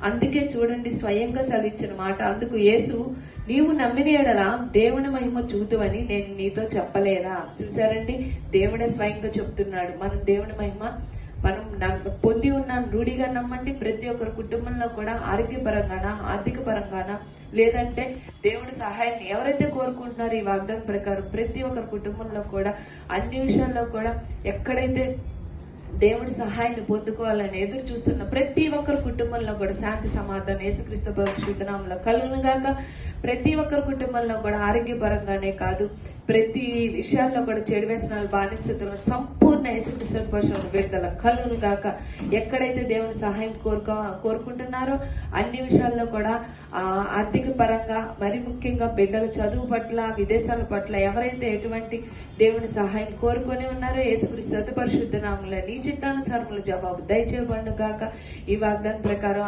అందుకే చూడండి స్వయంగా సెలవిచ్చిన మాట. అందుకు యేసు, నీవు నమ్మిన ఎడల దేవుని మహిమ చూతువని నేను నీతో చెప్పలేదా? చూసారండి, దేవుడే స్వయంగా చెప్తున్నాడు. మనం దేవుని మహిమ మనం పొంది ఉన్నాను రూఢిగా నమ్మండి. ప్రతి ఒక్కరి కుటుంబంలో కూడా ఆరోగ్యపరంగానా, ఆర్థిక పరంగానా, లేదంటే దేవుడి సహాయాన్ని ఎవరైతే కోరుకుంటున్నారో ఈ వాగ్దానం ప్రకారం ప్రతి ఒక్కరి కుటుంబంలో కూడా అన్ని విషయాల్లో కూడా ఎక్కడైతే దేవుడి సహాయాన్ని పొందుకోవాలని ఎదురు చూస్తున్న ప్రతి ఒక్కరి కుటుంబంలో కూడా శాంతి సమాధానం యేసుక్రీస్తు పరిశుద్ధ నామములో కలుగును గాక. ప్రతి ఒక్కరి కుటుంబంలో కూడా ఆరోగ్యపరంగానే కాదు, ప్రతి విషయాల్లో కూడా చెడు వ్యసనాలు, బానిసతలు సంపూర్ణ యేసుక్రీస్తు పరిశుద్ధ విడుదల కలుగును గాక. ఎక్కడైతే దేవుని సహాయం కోరుకుంటున్నారో అన్ని విషయాల్లో కూడా ఆర్థిక పరంగా, మరి ముఖ్యంగా బిడ్డల చదువు పట్ల, విదేశాల పట్ల ఎవరైతే ఎటువంటి దేవుని సహాయం కోరుకొని ఉన్నారో యేసుక్రీస్తు పరిశుద్ధ నామములో నీ చిత్తానుసారముల జవాబు దయచేయబడును గాక. ఈ వాగ్దానం ప్రకారం